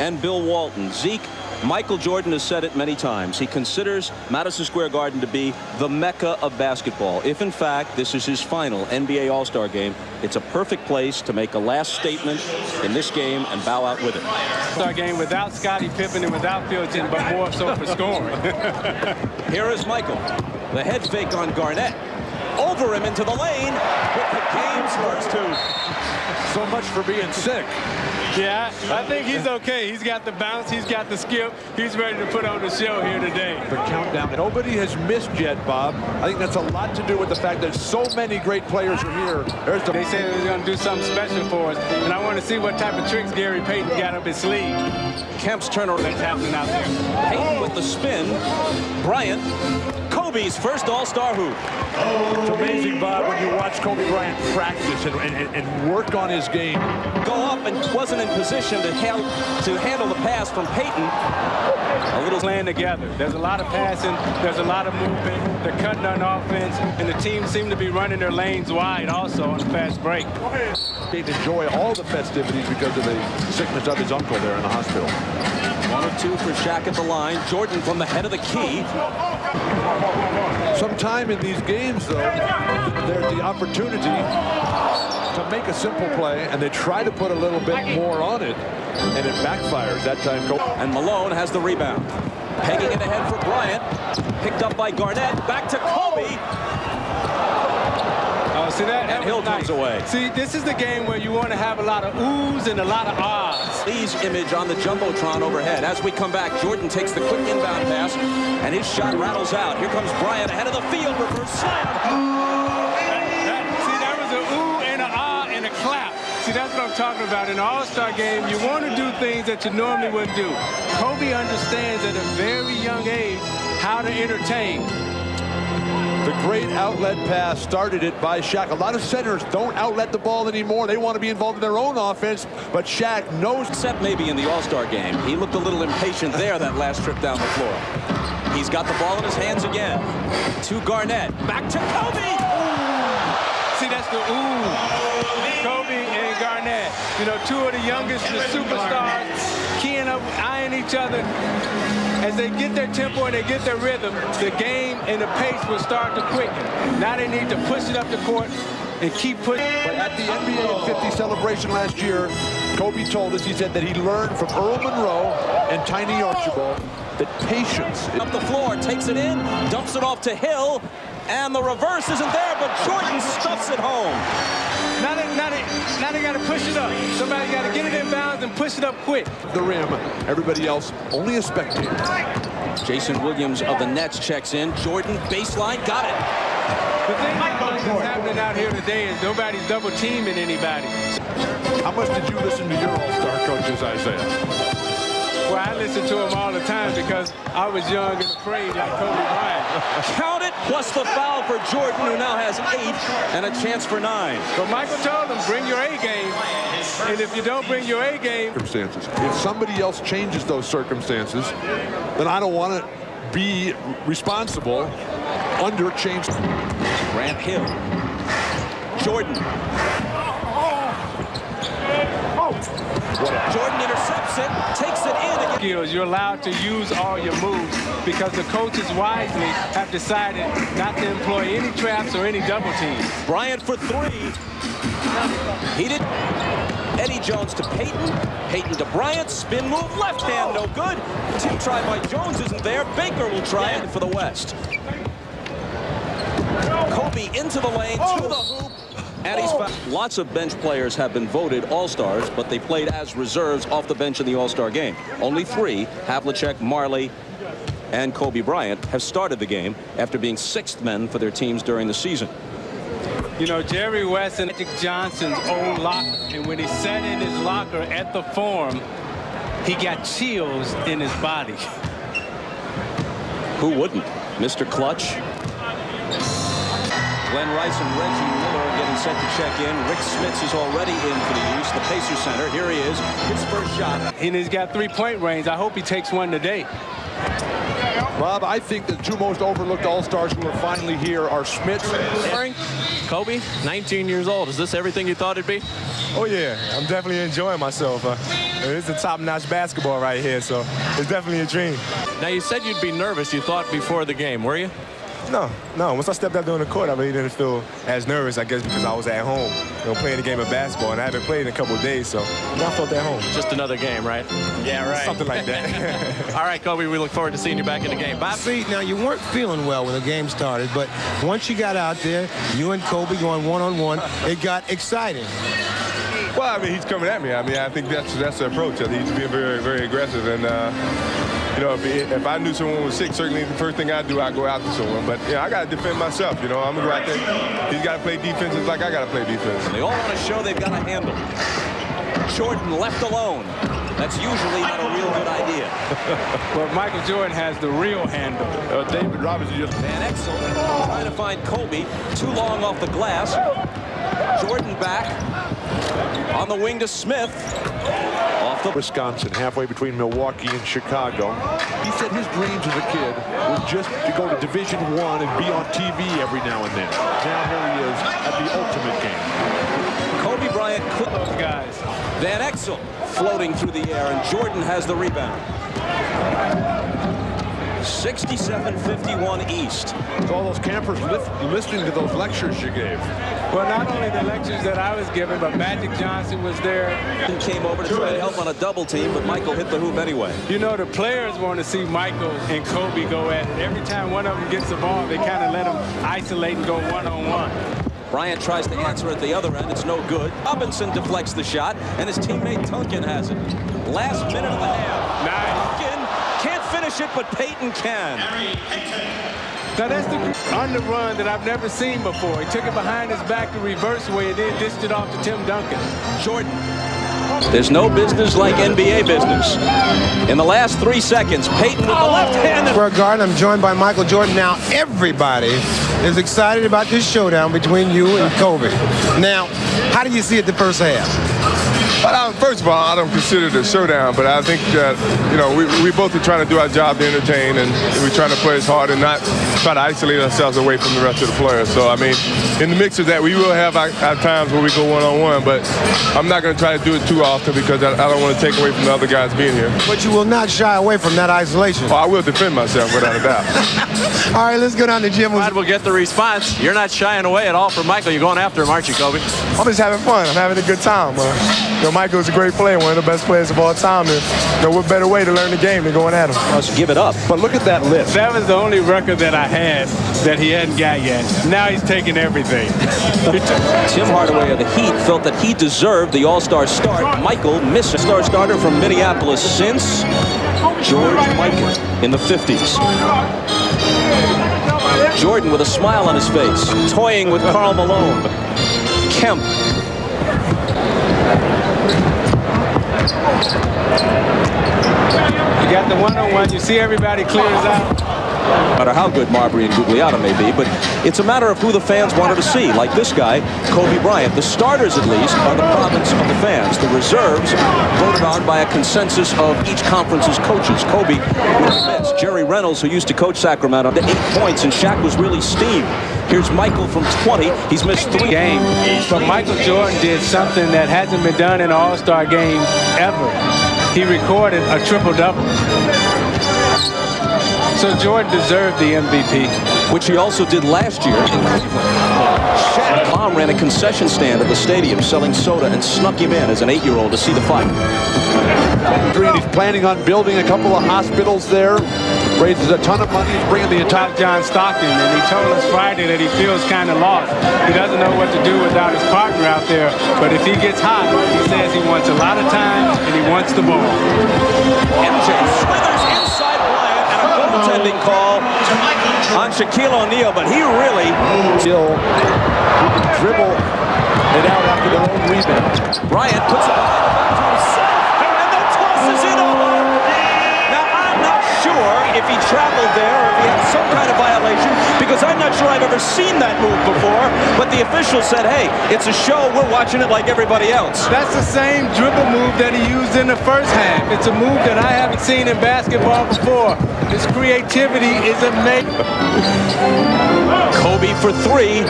and Bill Walton. Zeke, Michael Jordan has said it many times. He considers Madison Square Garden to be the Mecca of basketball. If, in fact, this is his final NBA All-Star game, it's a perfect place to make a last statement in this game and bow out with it. All-Star game without Scottie Pippen and without Phil Jackson, but more so for scoring. Here is Michael. The head fake on Garnett. Over him into the lane with the game's first two. So much for being sick. Yeah, I think he's okay. He's got the bounce. He's got the skip. He's ready to put on the show here today. The countdown. Nobody has missed yet, Bob. I think that's a lot to do with the fact that so many great players are here. They say they're going to do something special for us, and I want to see what type of tricks Gary Payton got up his sleeve. Kemp's turnover. That's happening out there. Payton with the spin. Bryant. Kobe's first All-Star hoop. It's amazing, Bob, when you watch Kobe Bryant practice and work on his game. Go up and wasn't in position to handle the pass from Payton. A little playing together. There's a lot of passing. There's a lot of movement. They're cutting on offense, and the team seem to be running their lanes wide also on the fast break. They enjoy all the festivities because of the sickness of his uncle there in the hospital. 1 of 2 for Shaq at the line. Jordan from the head of the key. Sometime in these games, though, there's the opportunity to make a simple play, and they try to put a little bit more on it, and it backfires that time. And Malone has the rebound. Pegging it ahead for Bryant. Picked up by Garnett. Back to Kobe. Oh, see that? And Hill comes away. See, this is the game where you want to have a lot of oohs and a lot of ahs. Lee's image on the Jumbotron overhead. As we come back, Jordan takes the quick inbound pass, and his shot rattles out. Here comes Bryant ahead of the field. Reverse slam. See, that was an ooh and an ah and a clap. See, that's what I'm talking about. In an All-Star game, you want to do things that you normally wouldn't do. Kobe understands at a very young age how to entertain. The great outlet pass started it by Shaq. A lot of centers don't outlet the ball anymore. They want to be involved in their own offense, but Shaq knows. Except maybe in the All-Star game. He looked a little impatient there that last trip down the floor. He's got the ball in his hands again. To Garnett. Back to Kobe. Ooh. See, that's the ooh. Kobe and Garnett. You know, 2 of the youngest, the superstars, keying up, eyeing each other. As they get their tempo and they get their rhythm, the game and the pace will start to quicken. Now they need to push it up the court and keep pushing. But at the NBA 50 celebration last year, Kobe told us, he said that he learned from Earl Monroe and Tiny Archibald that patience. Up the floor, takes it in, dumps it off to Hill, and the reverse isn't there, but Jordan stuffs it home. Now they got to push it up. Somebody got to get it in bounds and push it up quick. The rim, everybody else only a spectator. Jason Williams of the Nets checks in. Jordan, baseline, got it. The thing that's happening out here today is nobody's double teaming anybody. How much did you listen to your All-Star coaches, Isaiah? Well, I listen to them all the time because I was young and afraid like Kobe Bryant. Count it, plus the foul for Jordan, who now has 8 and a chance for 9. But Michael told him, bring your A game. And if you don't bring your A game... Circumstances. If somebody else changes those circumstances, then I don't want to be responsible under change. Grant Hill. Jordan. Jordan intercepts it, takes it in again. You're allowed to use all your moves because the coaches wisely have decided not to employ any traps or any double teams. Bryant for 3. He did. Eddie Jones to Payton. Payton to Bryant. Spin move, left hand, no good. Team try by Jones isn't there. Baker will try it for the West. Kobe into the lane, to the hoop. And he's fouled. Lots of bench players have been voted All-Stars, but they played as reserves off the bench in the All-Star game. Only 3, Havlicek, Marley, and Kobe Bryant, have started the game after being 6th men for their teams during the season. You know, Jerry West and Magic Johnson's old locker, and when he sat in his locker at the Forum, he got chills in his body. Who wouldn't? Mr. Clutch. Glenn Rice and Reggie Miller getting set to check in. Rick Smits is already in for the use. The Pacers center. Here he is. His first shot. And he's got 3-point range. I hope he takes one today. Bob, I think the 2 most overlooked All-Stars who are finally here are Smits. Kobe, 19 years old. Is this everything you thought it'd be? Oh, yeah. I'm definitely enjoying myself. It's a top-notch basketball right here, so it's definitely a dream. Now, you said you'd be nervous, you thought, before the game, were you? No. Once I stepped out there on the court, I really didn't feel as nervous, I guess, because I was at home, playing a game of basketball, and I haven't played in a couple of days, so I felt at home. Just another game, right? Yeah, right. Something like that. All right, Kobe, we look forward to seeing you back in the game. Bob? See, now you weren't feeling well when the game started, but once you got out there, you and Kobe going one-on-one, it got exciting. Well, I mean, he's coming at me. I mean, I think that's the approach. I think he's being very, very aggressive, and if I knew someone was sick, certainly the first thing I'd do, I'd go out to someone. But, I got to defend myself, I'm going to go out there. He's got to play defense just like I got to play defense. They all want to show they've got a handle. Jordan left alone. That's usually not a real good idea. But Michael Jordan has the real handle. David Robinson just... Van Exel trying to find Kobe. Too long off the glass. Jordan back. On the wing to Smith. Off the Wisconsin, halfway between Milwaukee and Chicago. He said his dreams as a kid was just to go to Division I and be on TV every now and then. Now here he is at the ultimate game. Kobe Bryant could Those guys. Van Exel floating through the air, and Jordan has the rebound. 67-51 East. So all those campers listening to those lectures you gave. Well, not only the lectures that I was giving, but Magic Johnson was there. And came over to try to help on a double team, but Michael hit the hoop anyway. The players want to see Michael and Kobe go at it. Every time one of them gets the ball, they kind of let them isolate and go one-on-one. Bryant tries to answer at the other end. It's no good. Robinson deflects the shot, and his teammate Duncan has it. Last minute of the half. Nice. Duncan can't finish it, but Peyton can. Now that's the on the run that I've never seen before. He took it behind his back the reverse way and then dished it off to Tim Duncan. Jordan. There's no business like NBA business. In the last 3 seconds, Peyton with the left hand. For a guard, I'm joined by Michael Jordan. Now everybody is excited about this showdown between you and Kobe. Now, how do you see it the first half? But first of all, I don't consider it a showdown, but I think that, we both are trying to do our job to entertain, and we're trying to play as hard and not try to isolate ourselves away from the rest of the players. So, I mean, in the mix of that, we will have our times where we go one-on-one, but I'm not going to try to do it too often because I don't want to take away from the other guys being here. But you will not shy away from that isolation. Oh, I will defend myself without a doubt. All right, let's go down to Jim. We'll get the response. You're not shying away at all from Michael. You're going after him, aren't you, Kobe? I'm just having fun. I'm having a good time. Michael's a great player, one of the best players of all time. And what better way to learn the game than going at him? Let's give it up. But look at that list. That was the only record that I had that he hadn't got yet. Now he's taking everything. Tim Hardaway of the Heat felt that he deserved the All-Star start. Michael missed a star starter from Minneapolis since George Mikan in the 50s. Jordan with a smile on his face, toying with Karl Malone. Kemp. You got the one-on-one. You see everybody clears out. No matter how good Marbury and Gugliotta may be, but it's a matter of who the fans wanted to see. Like this guy, Kobe Bryant. The starters, at least, are the province of the fans. The reserves voted on by a consensus of each conference's coaches. Kobe with immense. Jerry Reynolds, who used to coach Sacramento, to 8 points, and Shaq was really steamed. Here's Michael from 20. He's missed 3 games. But Michael Jordan did something that hasn't been done in an All-Star game ever. He recorded a triple-double. So Jordan deserved the MVP. Which he also did last year in Cleveland. Shaq mom ran a concession stand at the stadium selling soda and snuck him in as an 8-year-old to see the fight. He's planning on building a couple of hospitals there. Raises a ton of money. He's bringing the entire... John Stockton, and he told us Friday that he feels kind of lost. He doesn't know what to do without his partner out there. But if he gets hot, he says he wants a lot of time and he wants the ball. MJ slithers inside Bryant, and a goaltending call on Shaquille O'Neal, but he really... Still dribble it out after their own rebound. Bryant puts it behind the back to himself, and then tosses it over. Now, I'm not sure if he traveled there or if he had some kind of violation, because I'm not sure I've ever seen that move before, but the official said, hey, it's a show, we're watching it like everybody else. That's the same dribble move that he used in the first half. It's a move that I haven't seen in basketball before. His creativity is amazing. Kobe for 3.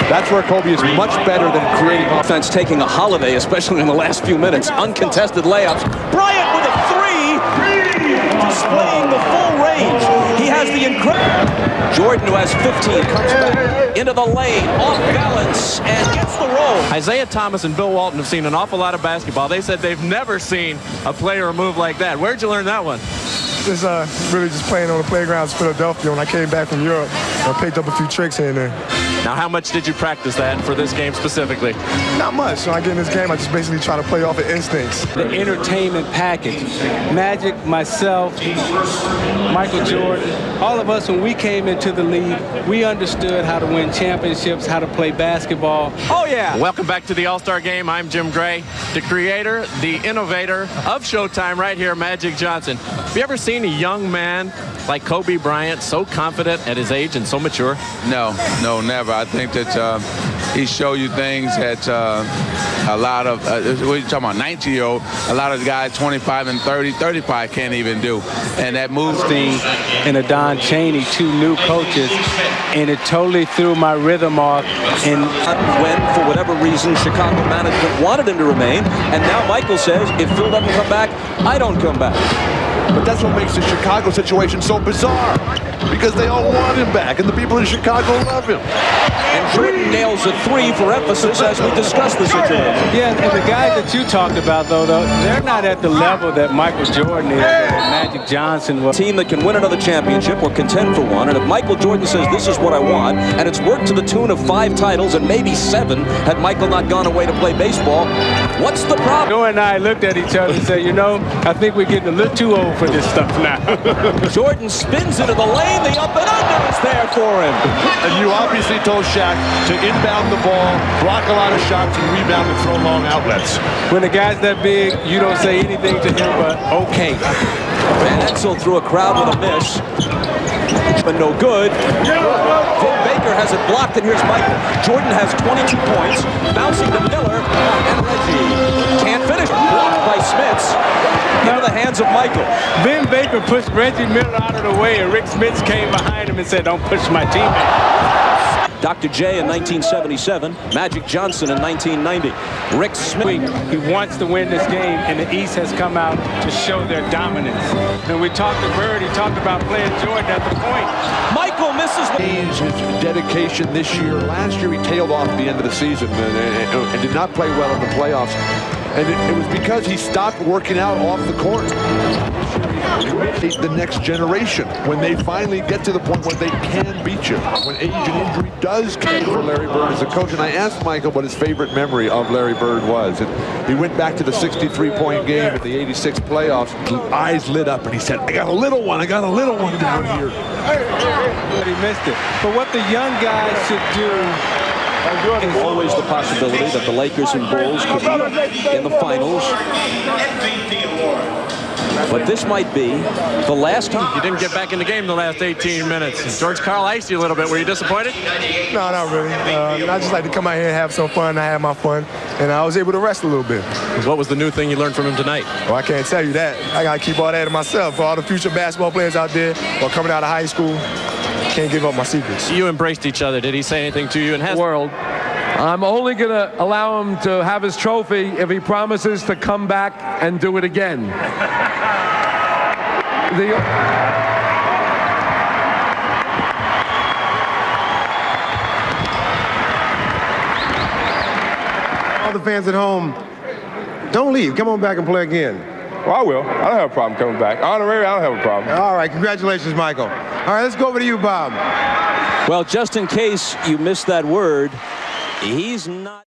That's where Kobe is much better than creating Offense taking a holiday, especially in the last few minutes. Uncontested layups. Bryant with a three, displaying the full range. He has the incredible. Jordan, who has 15, comes back into the lane, off balance, and gets the roll. Isaiah Thomas and Bill Walton have seen an awful lot of basketball. They said they've never seen a player move like that. Where'd you learn that one? Just really just playing on the playgrounds in Philadelphia. When I came back from Europe, I picked up a few tricks here and there. Now, how much did you practice that for this game specifically? Not much. When I get in this game, I just basically try to play off of instincts. The entertainment package. Magic, myself, Michael Jordan, all of us, when we came into the league, we understood how to win championships, how to play basketball. Oh, yeah. Welcome back to the All-Star Game. I'm Jim Gray, the creator, the innovator of Showtime right here, Magic Johnson. Have you ever seen a young man like Kobe Bryant so confident at his age and so mature? No, never. I think that he showed you things that a lot of, what are you talking about, 19-year-old, a lot of guys 25 and 30, 35 can't even do. And that moves things. And a Don Chaney, two new coaches, and it totally threw my rhythm off. And when, for whatever reason, Chicago management wanted him to remain, and now Michael says, if Phil doesn't come back, I don't come back. But that's what makes the Chicago situation so bizarre, because they all want him back, and the people in Chicago love him. And Jordan nails a three for emphasis as we discuss the situation. Yeah, and the guys that you talked about, though, they're not at the level that Michael Jordan is, or Magic Johnson was. Team that can win another championship or contend for one, and if Michael Jordan says this is what I want, and it's worked to the tune of 5 titles and maybe 7 had Michael not gone away to play baseball, what's the problem? Joe and I looked at each other and said, you know, I think we're getting a little too old for this stuff now. Jordan spins into the lane, the up and under is there for him. And you obviously told Shaq to inbound the ball, block a lot of shots, and rebound and throw long outlets. When the guy's that big, you don't say anything to him but okay. Van Exel threw a crowd with a miss, but no good. Vin Baker has it blocked, and here's Michael. Jordan has 22 points, bouncing to Miller, and Reggie can't finish. Blocked by Smits. Into the hands of Michael. Vin Baker pushed Reggie Miller out of the way, and Rick Smits came behind him and said, don't push my teammate. Dr. J in 1977, Magic Johnson in 1990. Rick Smith. He wants to win this game, and the East has come out to show their dominance. And we talked to Bird, he talked about playing Jordan at the point. Michael misses. His dedication this year. Last year he tailed off at the end of the season and did not play well in the playoffs. And it was because he stopped working out off the court. The next generation, when they finally get to the point where they can beat you, when age and injury does count for Larry Bird as a coach. And I asked Michael what his favorite memory of Larry Bird was. And he went back to the 63-point game in the 86 playoffs. His eyes lit up and he said, I got a little one down here. But he missed it. But what the young guys should do, always the possibility that the Lakers and Bulls could be in the finals. But this might be the last time. You didn't get back in the game the last 18 minutes. George Karl iced you a little bit. Were you disappointed? No, not really. I just like to come out here and have some fun. I had my fun, and I was able to rest a little bit. What was the new thing you learned from him tonight? Well, I can't tell you that. I got to keep all that to myself. For all the future basketball players out there or coming out of high school, can't give up my secrets. You embraced each other. Did he say anything to you? And has world. I'm only going to allow him to have his trophy if he promises to come back and do it again. All the fans at home, don't leave. Come on back and play again. Well, I will. I don't have a problem coming back. Honorary, I don't have a problem. All right, congratulations, Michael. All right, let's go over to you, Bob. Well, just in case you missed that word, he's not.